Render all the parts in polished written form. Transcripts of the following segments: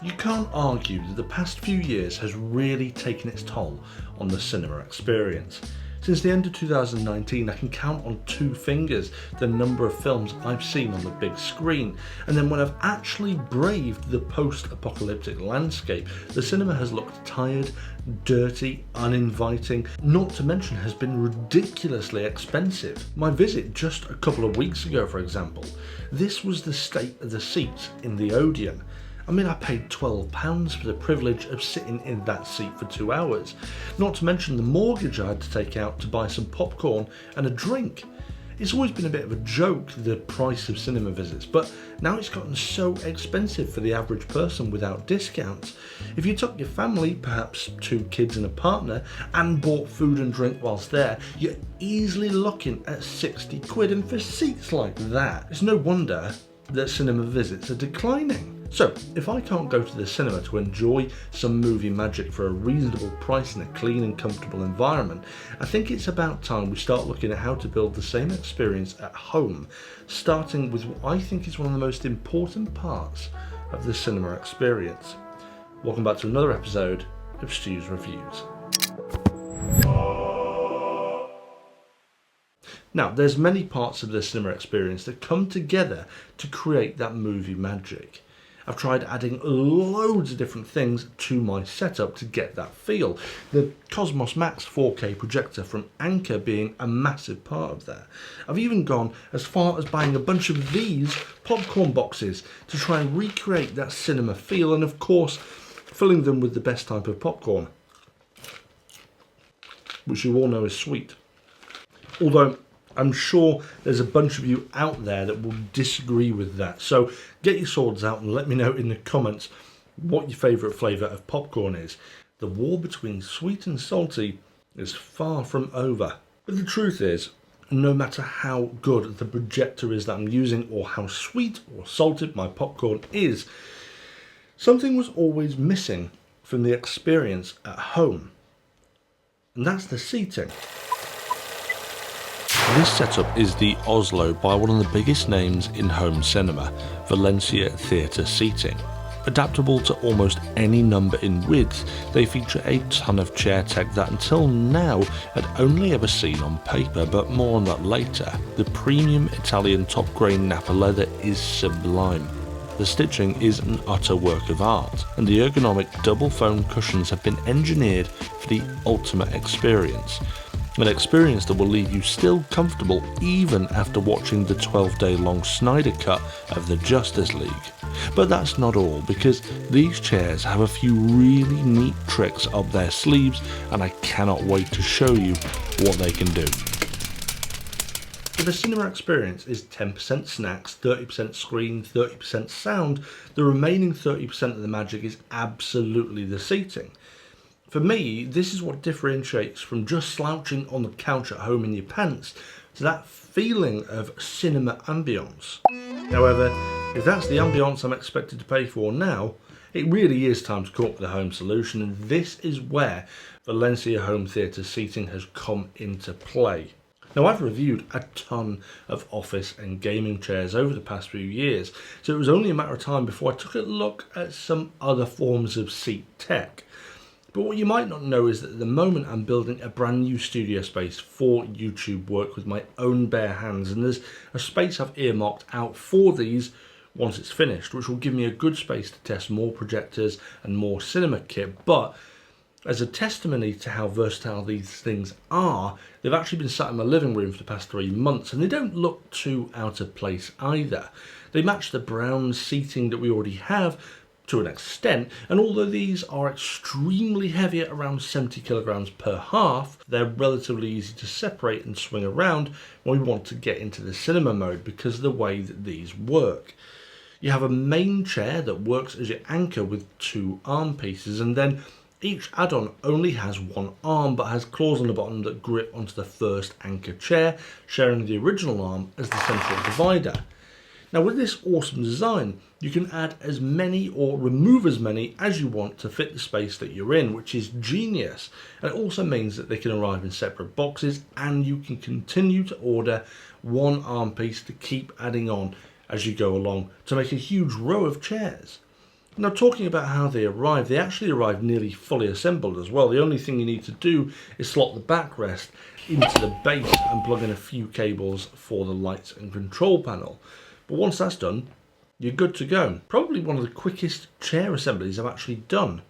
You can't argue that the past few years has really taken its toll on the cinema experience. Since the end of 2019, I can count on two fingers the number of films I've seen on the big screen, and then when I've actually braved the post-apocalyptic landscape, the cinema has looked tired, dirty, uninviting, not to mention has been ridiculously expensive. My visit just a couple of weeks ago, for example, this was the state of the seats in the Odeon. I mean, I paid £12 for the privilege of sitting in that seat for 2 hours, not to mention the mortgage I had to take out to buy some popcorn and a drink. It's always been a bit of a joke, the price of cinema visits, but now it's gotten so expensive for the average person without discounts. If you took your family, perhaps 2 kids and a partner, and bought food and drink whilst there, you're easily looking at 60 quid, and for seats like that, it's no wonder that cinema visits are declining. So, if I can't go to the cinema to enjoy some movie magic for a reasonable price in a clean and comfortable environment, I think it's about time we start looking at how to build the same experience at home, starting with what I think is one of the most important parts of the cinema experience. Welcome back to another episode of STU'S Reviews. Now, there's many parts of the cinema experience that come together to create that movie magic. I've tried adding loads of different things to my setup to get that feel. The Cosmos Max 4K projector from Anker being a massive part of that. I've even gone as far as buying a bunch of these popcorn boxes to try and recreate that cinema feel, and of course filling them with the best type of popcorn, which you all know is sweet. Although I'm sure there's a bunch of you out there that will disagree with that. So get your swords out and let me know in the comments what your favourite flavour of popcorn is. The war between sweet and salty is far from over. But the truth is, no matter how good the projector is that I'm using or how sweet or salted my popcorn is, something was always missing from the experience at home. And that's the seating. This setup is the Oslo by one of the biggest names in home cinema, Valencia Theatre Seating. Adaptable to almost any number in width, they feature a ton of chair tech that until now I'd only ever seen on paper, but more on that later. The premium Italian top grain Napa leather is sublime. The stitching is an utter work of art, and the ergonomic double foam cushions have been engineered for the ultimate experience. An experience that will leave you still comfortable even after watching the 12-day long Snyder cut of the Justice League. But that's not all, because these chairs have a few really neat tricks up their sleeves, and I cannot wait to show you what they can do. If the cinema experience is 10% snacks, 30% screen, 30% sound, the remaining 30% of the magic is absolutely the seating. For me, this is what differentiates from just slouching on the couch at home in your pants to that feeling of cinema ambience. However, if that's the ambience I'm expected to pay for now, it really is time to come up with a home solution, and this is where Valencia Home Theatre Seating has come into play. Now, I've reviewed a ton of office and gaming chairs over the past few years, so it was only a matter of time before I took a look at some other forms of seat tech. But what you might not know is that at the moment I'm building a brand new studio space for YouTube work with my own bare hands, and there's a space I've earmarked out for these once it's finished, which will give me a good space to test more projectors and more cinema kit. But as a testimony to how versatile these things are, they've actually been sat in my living room for the past 3 months, and they don't look too out of place either. They match the brown seating that we already have to an extent, and although these are extremely heavy at around 70 kilograms per half, they're relatively easy to separate and swing around when we want to get into the cinema mode because of the way that these work. You have a main chair that works as your anchor with 2 arm pieces, and then each add-on only has 1 arm but has claws on the bottom that grip onto the first anchor chair, sharing the original arm as the central divider. Now, with this awesome design, you can add as many or remove as many as you want to fit the space that you're in, which is genius. And it also means that they can arrive in separate boxes, and you can continue to order 1 arm piece to keep adding on as you go along to make a huge row of chairs. Now, talking about how they actually arrive nearly fully assembled as well. The only thing you need to do is slot the backrest into the base and plug in a few cables for the lights and control panel. But once that's done, you're good to go. Probably one of the quickest chair assemblies I've actually done.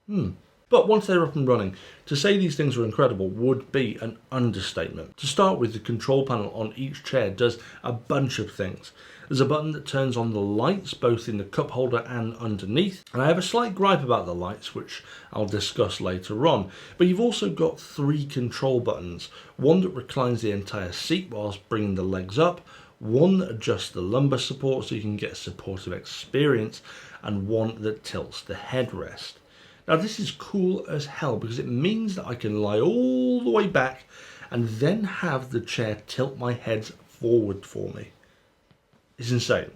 But once they're up and running, to say these things are incredible would be an understatement. To start with, the control panel on each chair does a bunch of things. There's a button that turns on the lights, both in the cup holder and underneath. And I have a slight gripe about the lights, which I'll discuss later on. But you've also got 3 control buttons. One that reclines the entire seat whilst bringing the legs up, one that adjusts the lumbar support so you can get a supportive experience, and one that tilts the headrest. Now this is cool as hell because it means that I can lie all the way back and then have the chair tilt my head forward for me. It's insane.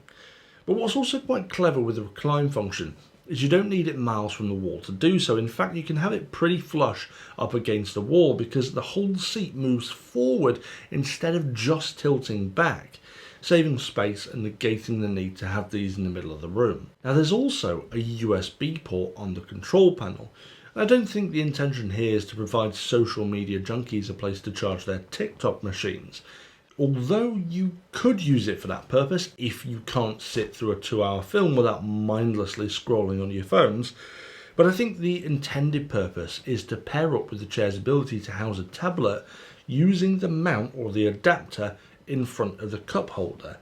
But what's also quite clever with the recline function is you don't need it miles from the wall to do so. In fact, you can have it pretty flush up against the wall because the whole seat moves forward instead of just tilting back, saving space and negating the need to have these in the middle of the room. Now there's also a USB port on the control panel. I don't think the intention here is to provide social media junkies a place to charge their TikTok machines. Although you could use it for that purpose if you can't sit through a 2-hour film without mindlessly scrolling on your phones. But I think the intended purpose is to pair up with the chair's ability to house a tablet using the mount or the adapter in front of the cup holder.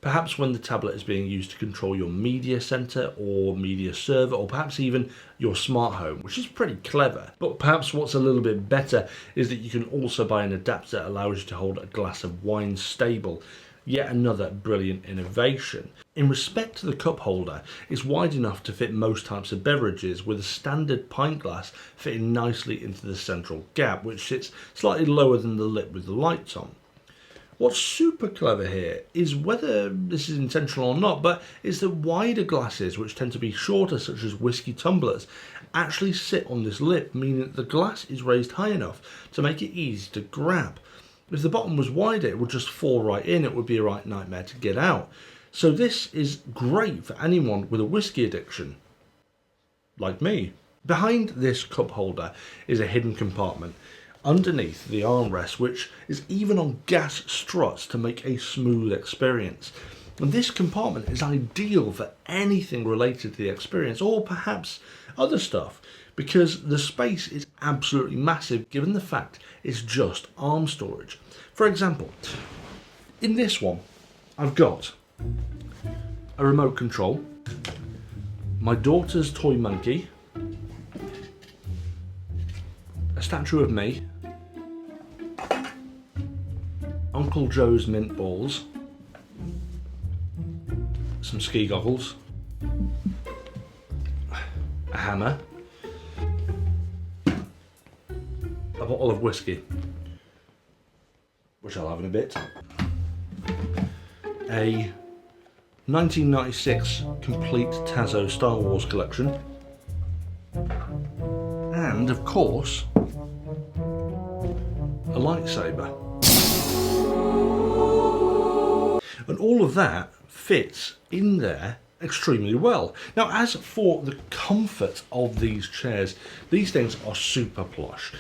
Perhaps when the tablet is being used to control your media center or media server, or perhaps even your smart home, which is pretty clever. But perhaps what's a little bit better is that you can also buy an adapter that allows you to hold a glass of wine stable. Yet another brilliant innovation. In respect to the cup holder, it's wide enough to fit most types of beverages, with a standard pint glass fitting nicely into the central gap, which sits slightly lower than the lip with the lights on. What's super clever here is, whether this is intentional or not, but is that wider glasses, which tend to be shorter, such as whisky tumblers, actually sit on this lip, meaning that the glass is raised high enough to make it easy to grab. If the bottom was wider, it would just fall right in. It would be a right nightmare to get out. So this is great for anyone with a whisky addiction, like me. Behind this cup holder is a hidden compartment underneath the armrest, which is even on gas struts to make a smooth experience. And this compartment is ideal for anything related to the experience, or perhaps other stuff, because the space is absolutely massive given the fact it's just arm storage. For example, in this one, I've got a remote control, my daughter's toy monkey, a statue of me, Uncle Joe's mint balls, some ski goggles, a hammer, a bottle of whiskey, which I'll have in a bit, a 1996 complete Tazo Star Wars collection, and of course a lightsaber. And all of that fits in there extremely well. Now, as for the comfort of these chairs, these things are super plush.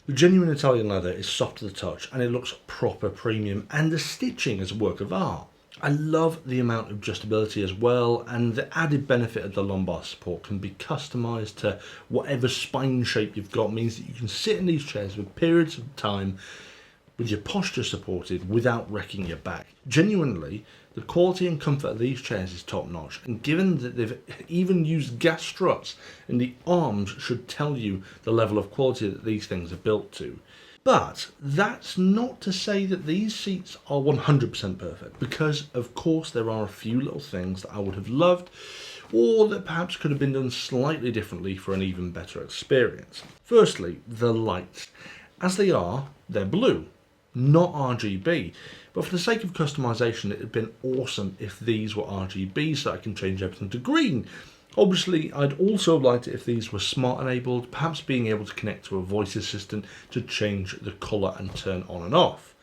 The genuine Italian leather is soft to the touch and it looks proper premium, and the stitching is a work of art. I love the amount of adjustability as well, and the added benefit of the lumbar support can be customised to whatever spine shape you've got. Means that you can sit in these chairs for periods of time with your posture supported without wrecking your back. Genuinely, the quality and comfort of these chairs is top notch, and given that they've even used gas struts in the arms, should tell you the level of quality that these things are built to. But that's not to say that these seats are 100% perfect, because of course there are a few little things that I would have loved, or that perhaps could have been done slightly differently for an even better experience. Firstly, the lights. As they are, they're blue, not RGB. But for the sake of customization, it would have been awesome if these were RGB, so I can change everything to green. Obviously, I'd also liked it if these were smart enabled, perhaps being able to connect to a voice assistant to change the colour and turn on and off.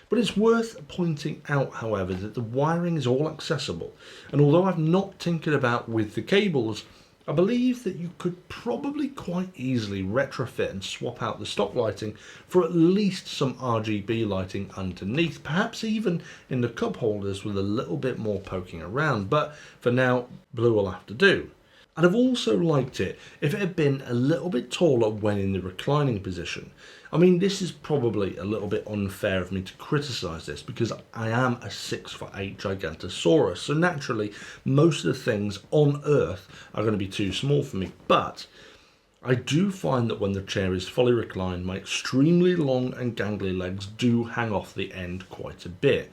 But But it's worth pointing out, however, that the wiring is all accessible, and although I've not tinkered about with the cables, I believe that you could probably quite easily retrofit and swap out the stock lighting for at least some RGB lighting underneath, perhaps even in the cup holders with a little bit more poking around, but for now, blue will have to do. I'd have also liked it if it had been a little bit taller when in the reclining position. I mean, this is probably a little bit unfair of me to criticise this because I am a 6'8" Gigantosaurus, so naturally most of the things on Earth are going to be too small for me, but I do find that when the chair is fully reclined, my extremely long and gangly legs do hang off the end quite a bit.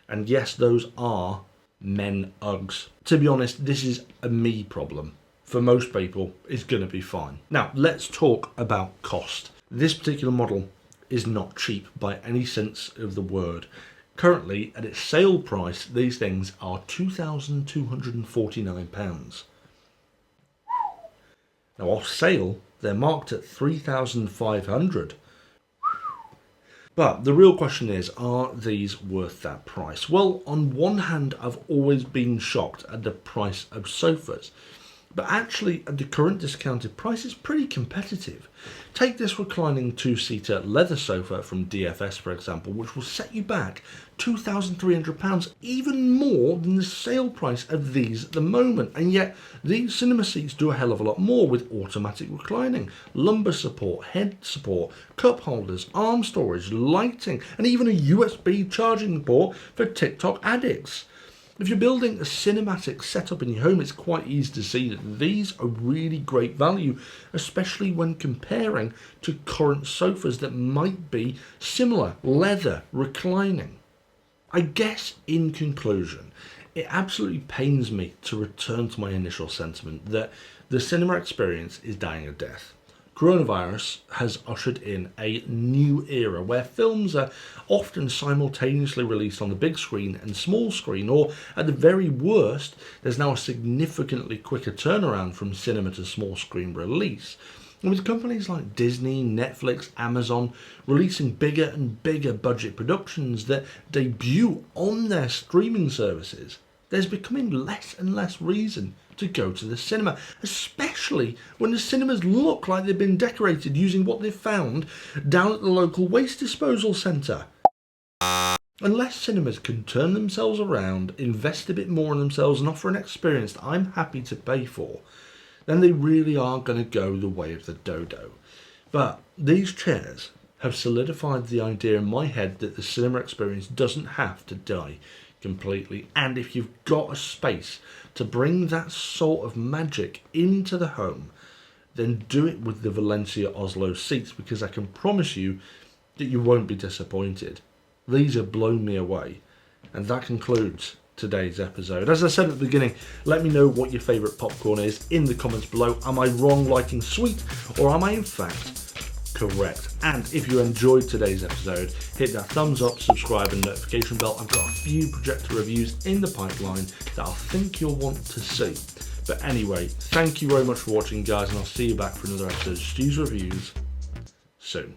And yes, those are men Uggs. To be honest, this is a me problem. For most people, it's going to be fine. Now, let's talk about cost. This particular model is not cheap by any sense of the word. Currently, at its sale price, these things are £2,249. Now, off sale, they're marked at £3,500. But the real question is, are these worth that price? Well, on one hand, I've always been shocked at the price of sofas. But actually, at the current discounted price, it's pretty competitive. Take this reclining two-seater leather sofa from DFS, for example, which will set you back £2,300, even more than the sale price of these at the moment. And yet, these cinema seats do a hell of a lot more with automatic reclining, lumbar support, head support, cup holders, arm storage, lighting, and even a USB charging port for TikTok addicts. If you're building a cinematic setup in your home, it's quite easy to see that these are really great value, especially when comparing to current sofas that might be similar, leather, reclining. I guess in conclusion, it absolutely pains me to return to my initial sentiment that the cinema experience is dying a death. Coronavirus has ushered in a new era where films are often simultaneously released on the big screen and small screen, or at the very worst, there's now a significantly quicker turnaround from cinema to small screen release. And with companies like Disney, Netflix, Amazon releasing bigger and bigger budget productions that debut on their streaming services, there's becoming less and less reason to go to the cinema, especially when the cinemas look like they've been decorated using what they've found down at the local waste disposal centre. Unless cinemas can turn themselves around, invest a bit more in themselves and offer an experience that I'm happy to pay for, then they really are going to go the way of the dodo. But these chairs have solidified the idea in my head that the cinema experience doesn't have to die completely, and if you've got a space to bring that sort of magic into the home, then do it with the Valencia Oslo seats, because I can promise you that you won't be disappointed. These have blown me away. And that concludes today's episode. As I said at the beginning, let me know what your favourite popcorn is in the comments below. Am I wrong liking sweet, or am I in fact correct? And if you enjoyed today's episode, hit that thumbs up, subscribe and notification bell. I've got a few projector reviews in the pipeline that I think you'll want to see. But anyway, thank you very much for watching, guys, and I'll see you back for another episode of STU'S Reviews soon.